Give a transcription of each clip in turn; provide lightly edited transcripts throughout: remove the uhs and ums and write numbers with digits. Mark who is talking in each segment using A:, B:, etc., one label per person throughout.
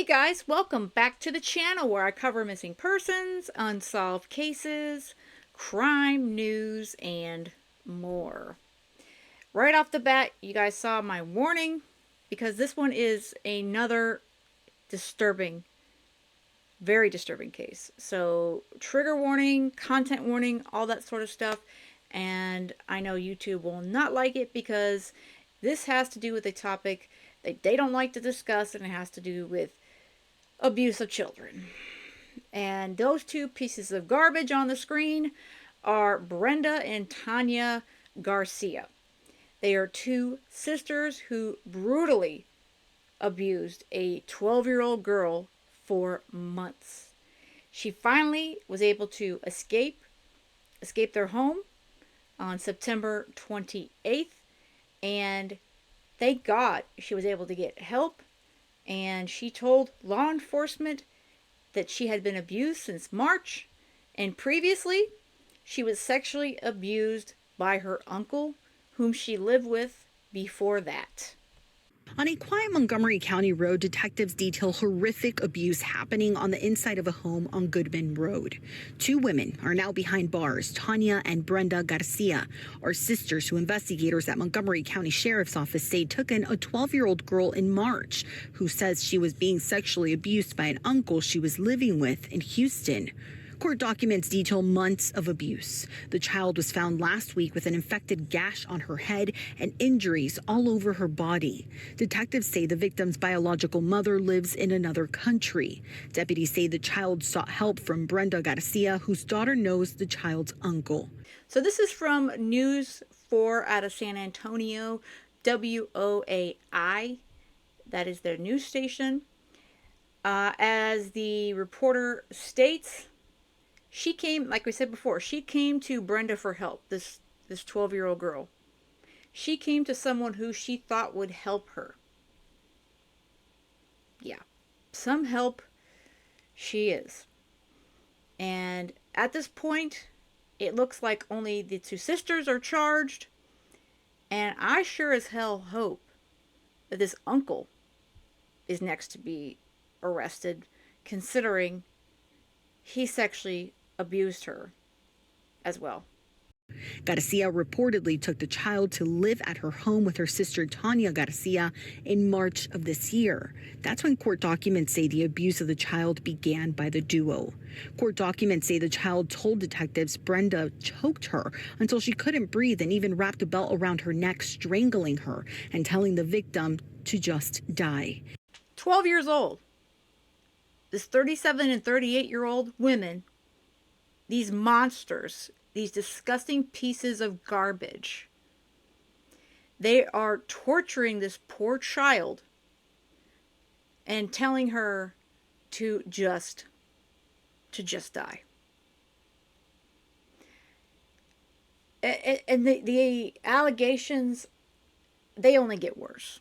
A: Guys, welcome back to the channel where I cover missing persons, unsolved cases, crime news, and more. Right off the bat, you guys saw my warning because this one is another disturbing, very disturbing case. So trigger warning, content warning, all that sort of stuff. And I know YouTube will not like it because this has to do with a topic that they don't like to discuss, and it has to do with abuse of children. And those two pieces of garbage on the screen are Brenda and Tania Garcia. They are two sisters who brutally abused a 12-year-old girl for months. She finally was able to escape their home on September 28th, and thank God she was able to get help. And she told law enforcement that she had been abused since March, and previously she was sexually abused by her uncle, whom she lived with before that.
B: On a quiet Montgomery County road, detectives detail horrific abuse happening on the inside of a home on Goodman Road. Two women are now behind bars. Tania and Brenda Garcia are sisters who investigators at Montgomery County Sheriff's Office say took in a 12-year-old girl in March who says she was being sexually abused by an uncle she was living with in Houston. Court documents detail months of abuse. The child was found last week with an infected gash on her head and injuries all over her body. Detectives say the victim's biological mother lives in another country. Deputies say the child sought help from Brenda Garcia, whose daughter knows the child's uncle.
A: So this is from News 4 out of San Antonio, WOAI. That is their news station. As the reporter states, she came, like we said before, she came to Brenda for help, this 12-year-old girl. She came to someone who she thought would help her. Yeah, some help she is. And at this point, it looks like only the two sisters are charged. And I sure as hell hope that this uncle is next to be arrested, considering he sexually abused her as well.
B: Garcia reportedly took the child to live at her home with her sister Tania Garcia in March of this year. That's when court documents say the abuse of the child began by the duo. Court documents say the child told detectives Brenda choked her until she couldn't breathe and even wrapped a belt around her neck, strangling her and telling the victim to just die.
A: 12 years old. This 37 and 38-year-old women, these monsters, these disgusting pieces of garbage, they are torturing this poor child and telling her to just die. And the allegations, they only get worse.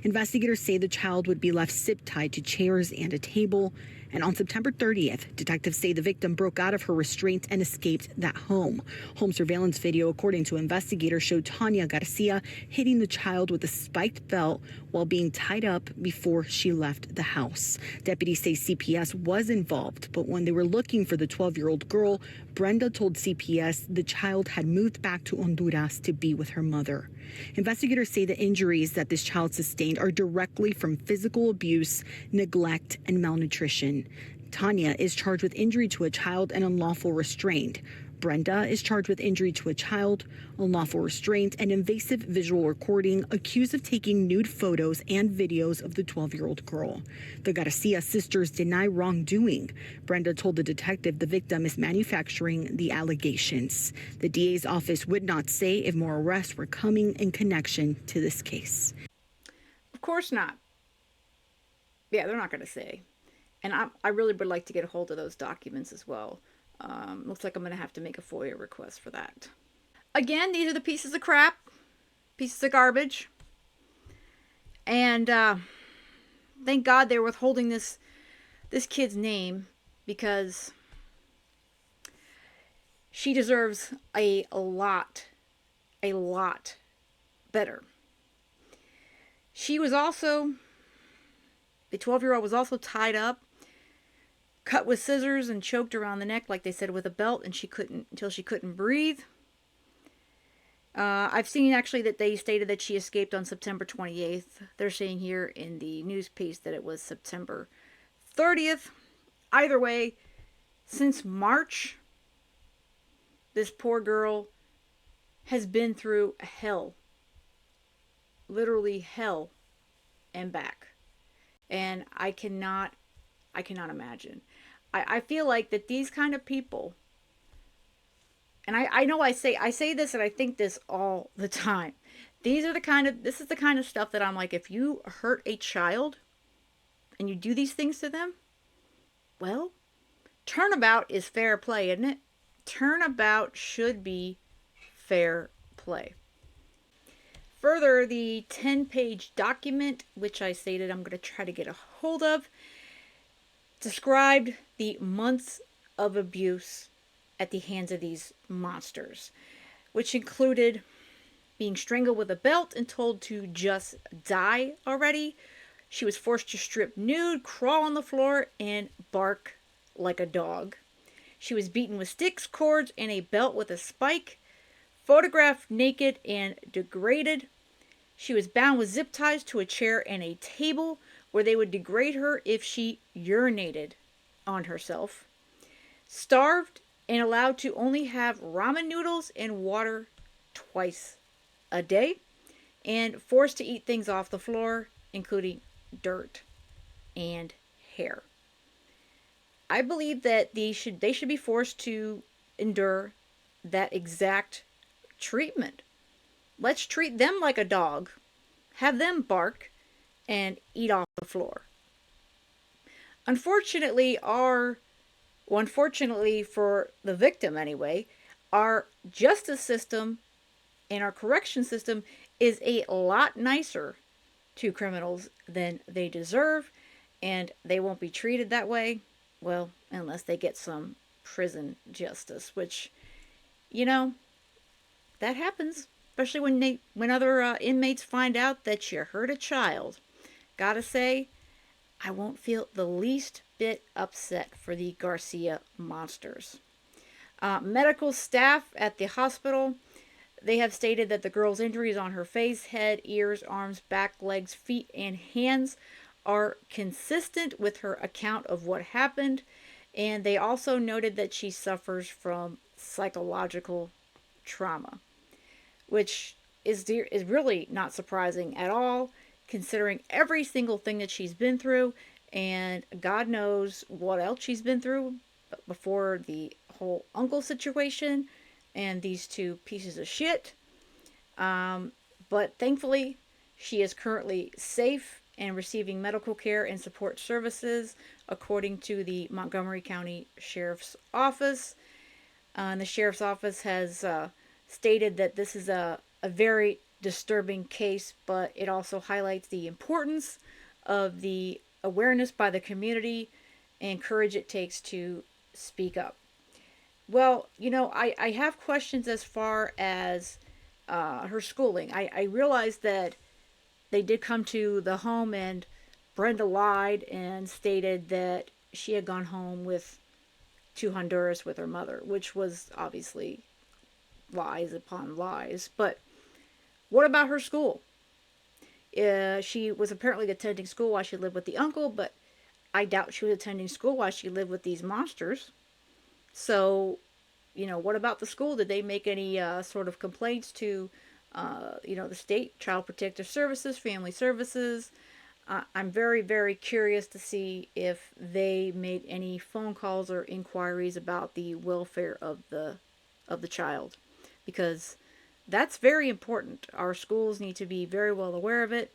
B: Investigators say the child would be left zip-tied to chairs and a table. And on September 30th, detectives say the victim broke out of her restraint and escaped that home. Home surveillance video, according to investigators, showed Tania Garcia hitting the child with a spiked belt while being tied up before she left the house. Deputies say CPS was involved, but when they were looking for the 12-year-old girl, Brenda told CPS the child had moved back to Honduras to be with her mother. Investigators say the injuries that this child sustained are directly from physical abuse, neglect, and malnutrition. Tania is charged with injury to a child and unlawful restraint. Brenda is charged with injury to a child, unlawful restraint, and invasive visual recording, accused of taking nude photos and videos of the 12-year-old girl. The Garcia sisters deny wrongdoing. Brenda told the detective the victim is manufacturing the allegations. The DA's office would not say if more arrests were coming in connection to this case.
A: Of course not. Yeah, they're not going to say. And I really would like to get a hold of those documents as well. Looks like I'm going to have to make a FOIA request for that. Again, these are the pieces of crap, pieces of garbage. And thank God they're withholding this kid's name, because she deserves a lot better. She was also The 12-year-old was also tied up, cut with scissors, and choked around the neck, like they said, with a belt, and she couldn't breathe. I've seen actually that they stated that she escaped on September 28th. They're saying here in the news piece that it was September 30th. Either way, since March, this poor girl has been through hell. Literally hell and back. And I cannot imagine. I feel like that these kind of people, and I know I say this and I think this all the time. This is the kind of stuff that I'm like, if you hurt a child and you do these things to them, well, turnabout is fair play, isn't it? Turnabout should be fair play. Further, the 10-page document, which I stated I'm going to try to get a hold of, described the months of abuse at the hands of these monsters, which included being strangled with a belt and told to just die already. She was forced to strip nude, crawl on the floor, and bark like a dog. She was beaten with sticks, cords, and a belt with a spike, photographed naked and degraded. She was bound with zip ties to a chair and a table where they would degrade her if she urinated on herself. Starved and allowed to only have ramen noodles and water twice a day. And forced to eat things off the floor, including dirt and hair. I believe that they should be forced to endure that exact treatment. Let's treat them like a dog. Have them bark and eat off the floor. Unfortunately for the victim anyway, our justice system and our correction system is a lot nicer to criminals than they deserve, and they won't be treated that way, well, unless they get some prison justice, which, that happens. Especially when other inmates find out that you hurt a child. Gotta say, I won't feel the least bit upset for the Garcia monsters. Medical staff at the hospital, they have stated that the girl's injuries on her face, head, ears, arms, back, legs, feet, and hands are consistent with her account of what happened. And they also noted that she suffers from psychological trauma, which is really not surprising at all, considering every single thing that she's been through, and God knows what else she's been through before the whole uncle situation and these two pieces of shit. But thankfully, she is currently safe and receiving medical care and support services, according to the Montgomery County Sheriff's Office. And the Sheriff's Office has stated that this is a very disturbing case, but it also highlights the importance of the awareness by the community and courage it takes to speak up. Well, I have questions as far as her schooling. I realized that they did come to the home and Brenda lied and stated that she had gone home to Honduras with her mother, which was obviously lies upon lies. But what about her school? She was apparently attending school while she lived with the uncle, but I doubt she was attending school while she lived with these monsters. So, what about the school? Did they make any sort of complaints to, the state, Child Protective Services, Family Services? I'm very, very curious to see if they made any phone calls or inquiries about the welfare of the child, because that's very important. Our schools need to be very well aware of it,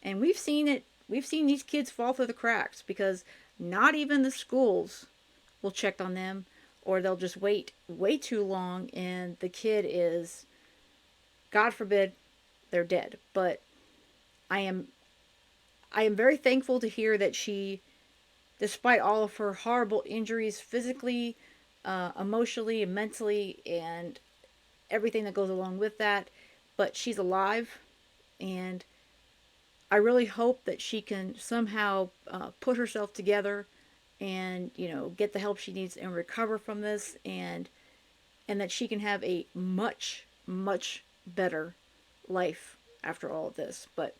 A: and we've seen it. We've seen these kids fall through the cracks because not even the schools will check on them, or they'll just wait way too long, and the kid is, God forbid, they're dead. But I am very thankful to hear that she, despite all of her horrible injuries physically, emotionally, and mentally, and everything that goes along with that, but she's alive, and I really hope that she can somehow put herself together and, you know, get the help she needs and recover from this, and that she can have a much, much better life after all of this. But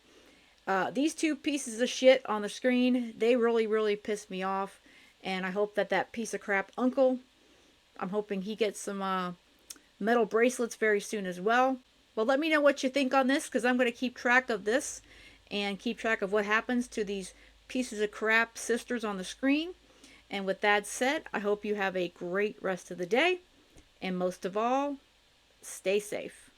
A: these two pieces of shit on the screen, they really, really pissed me off. And I hope that that piece of crap uncle, I'm hoping he gets some metal bracelets very soon as well. Well, let me know what you think on this, because I'm going to keep track of this and keep track of what happens to these pieces of crap sisters on the screen. And with that said, I hope you have a great rest of the day. And most of all, stay safe.